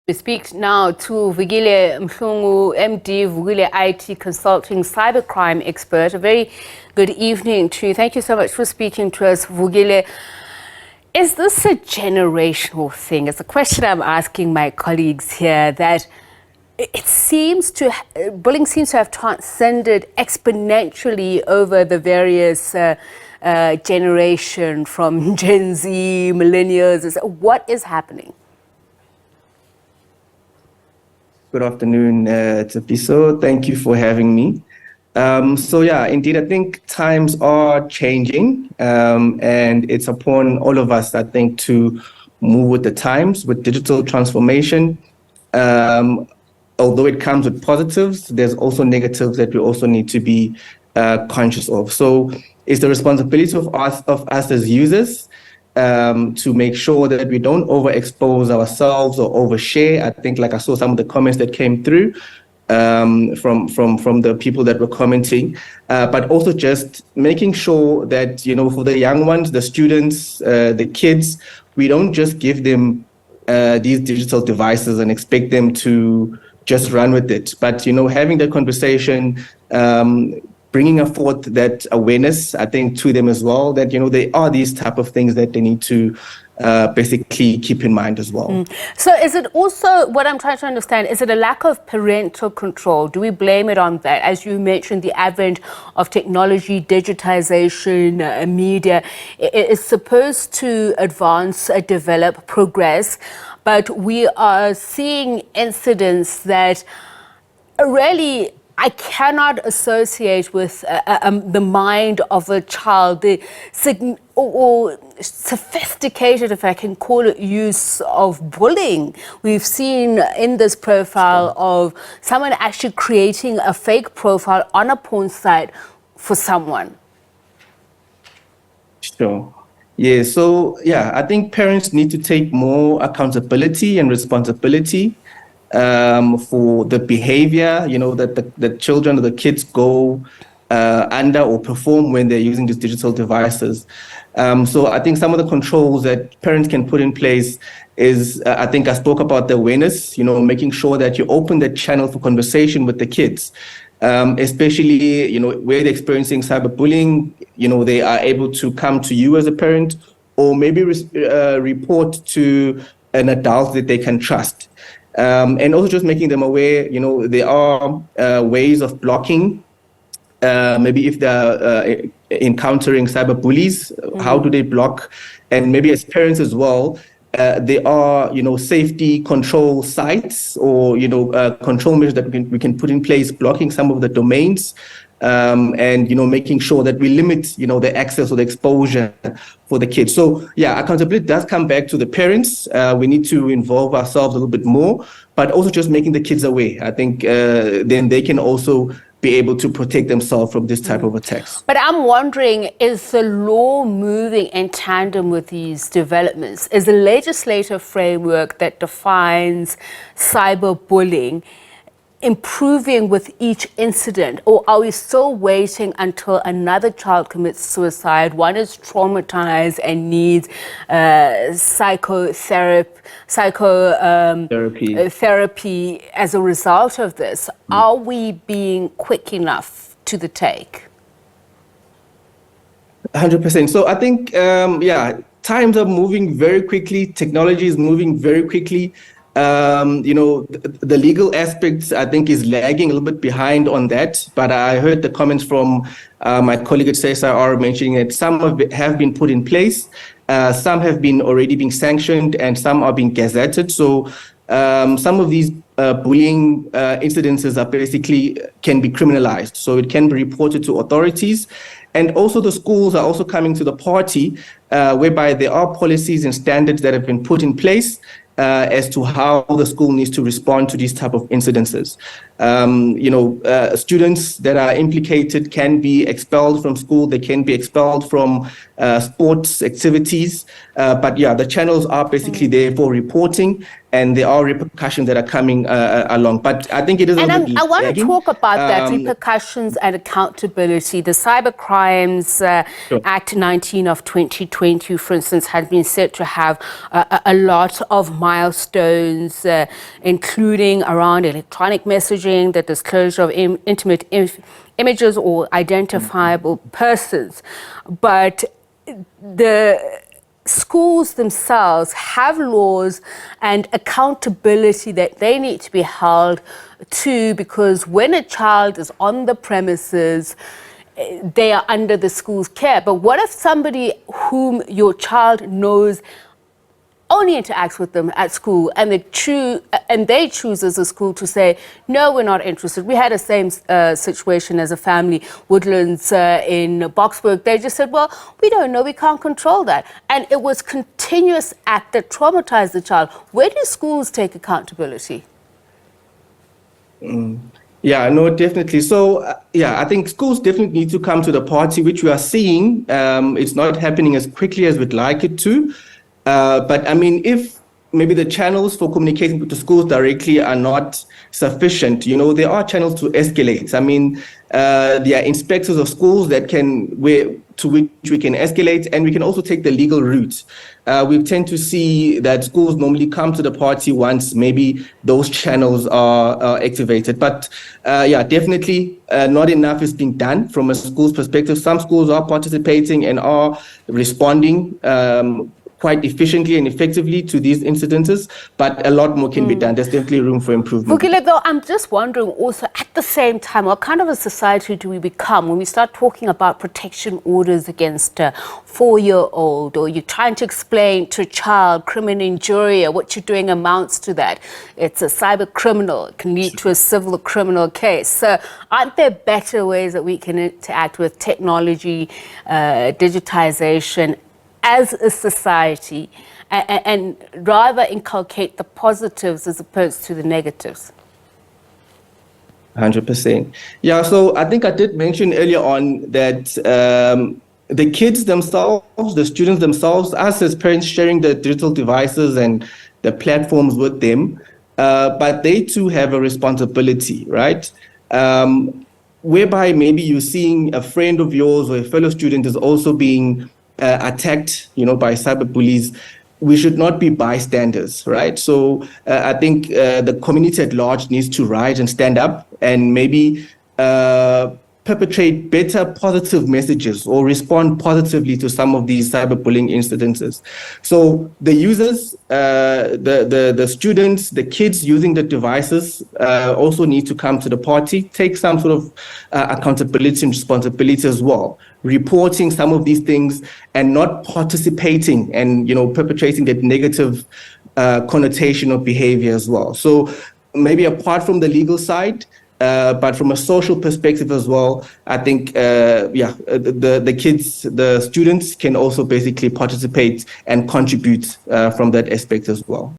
We speak now to Vukile Mhlungu, MD, Vukile IT Consulting, cybercrime expert. A very good evening to you. Thank you so much for speaking to us, Vukile. Is this a generational thing? It's a question I'm asking my colleagues here, that it seems to, bullying seems to have transcended exponentially over the various generation from Gen Z, millennials. What is happening? Good afternoon, Tsepiso. Thank you for having me. So yeah, indeed, I think times are changing, and it's upon all of us, I think, to move with the times, with digital transformation. Although it comes with positives, there's also negatives that we also need to be conscious of. So it's the responsibility of us as users to make sure that we don't overexpose ourselves or overshare. I think, like, I saw some of the comments that came through from the people that were commenting, but also just making sure that, you know, for the young ones, the students, the kids, we don't just give them these digital devices and expect them to just run with it. But, you know, having the conversation, bringing forth that awareness, I think, to them as well, that, you know, there are these type of things that they need to basically keep in mind as well. So is it also, what I'm trying to understand, is it a lack of parental control? Do we blame it on that? As you mentioned, the advent of technology, digitization, media, it is supposed to advance, develop, progress, but we are seeing incidents that really I cannot associate with the mind of a child, the sophisticated, if I can call it, use of bullying. We've seen in this profile of someone actually creating a fake profile on a porn site for someone. Sure. Yeah, so yeah, I think parents need to take more accountability and responsibility for the behavior, you know, that the children or the kids go under or perform when they're using these digital devices. So I think some of the controls that parents can put in place is, I think I spoke about the awareness, you know, making sure that you open the channel for conversation with the kids, especially, you know, where they're experiencing cyberbullying, you know, they are able to come to you as a parent, or maybe report to an adult that they can trust. And also just making them aware, you know, there are ways of blocking. Maybe if they're encountering cyber bullies, how do they block? And maybe as parents as well, there are, you know, safety control sites or, you know, control measures that we can put in place, blocking some of the domains, and, you know, making sure that we limit, you know, the access or the exposure for the kids. So yeah, accountability does come back to the parents. We need to involve ourselves a little bit more, but also just making the kids aware. I think then they can also be able to protect themselves from this type of attacks. But I'm wondering, is the law moving in tandem with these developments? Is the legislative framework that defines cyberbullying improving with each incident, or are we still waiting until another child commits suicide, one is traumatized and needs psychotherapy as a result of this? Are we being quick enough to the take? 100%. So I think, yeah, times are moving very quickly. Technology is moving very quickly. You know, the legal aspects, I think, is lagging a little bit behind on that. But I heard the comments from my colleague at CSIR mentioning that some have been put in place, some have been already being sanctioned, and some are being gazetted. So some of these bullying incidences are basically can be criminalized. So it can be reported to authorities. And also the schools are also coming to the party, whereby there are policies and standards that have been put in place as to how the school needs to respond to these type of incidences. You know, students that are implicated can be expelled from school. They can be expelled from sports activities. But yeah, the channels are basically there for reporting. and there are repercussions that are coming along. But I think it is a little bit I want to lagging. talk about that, repercussions and accountability. The Cyber Crimes Act 19 of 2020, for instance, has been said to have a lot of milestones, including around electronic messaging, the disclosure of intimate images or identifiable persons. But the schools themselves have laws and accountability that they need to be held to, because when a child is on the premises, they are under the school's care. But what if somebody whom your child knows only interacts with them at school, and they choose as a school to say, no, we're not interested? We had the same situation as a family, Woodlands in Boksburg. They just said, well, we don't know, we can't control that. And it was continuous act that traumatized the child. Where do schools take accountability? Yeah, no, definitely. So, I think schools definitely need to come to the party, which we are seeing. It's not happening as quickly as we'd like it to. But I mean, if maybe the channels for communicating with the schools directly are not sufficient, there are channels to escalate. I mean, there are inspectors of schools to which we can escalate, and we can also take the legal route. We tend to see that schools normally come to the party once maybe those channels are activated. But definitely not enough is being done from a school's perspective. Some schools are participating and are responding quite efficiently and effectively to these incidences, but a lot more can be done. There's definitely room for improvement. Vukile, though, I'm just wondering also, at the same time, what kind of a society do we become when we start talking about protection orders against a 4-year-old, or you're trying to explain to a child criminal injury, or what you're doing amounts to that? It's a cyber criminal. It can lead to a civil or criminal case. So aren't there better ways that we can interact with technology, digitization, as a society, and rather inculcate the positives as opposed to the negatives? 100%. Yeah, so I think I did mention earlier on that the kids themselves, the students themselves, us as parents sharing the digital devices and the platforms with them, but they too have a responsibility, right? Whereby maybe you're seeing a friend of yours or a fellow student is also being attacked, by cyber bullies. We should not be bystanders, right? So I think the community at large needs to rise and stand up and maybe perpetrate better positive messages or respond positively to some of these cyberbullying incidences. So the users, the students, the kids using the devices also need to come to the party, take some sort of accountability and responsibility as well, reporting some of these things and not participating and perpetrating that negative connotation of behavior as well. So maybe apart from the legal side, but from a social perspective as well, I think, the kids, the students can also basically participate and contribute from that aspect as well.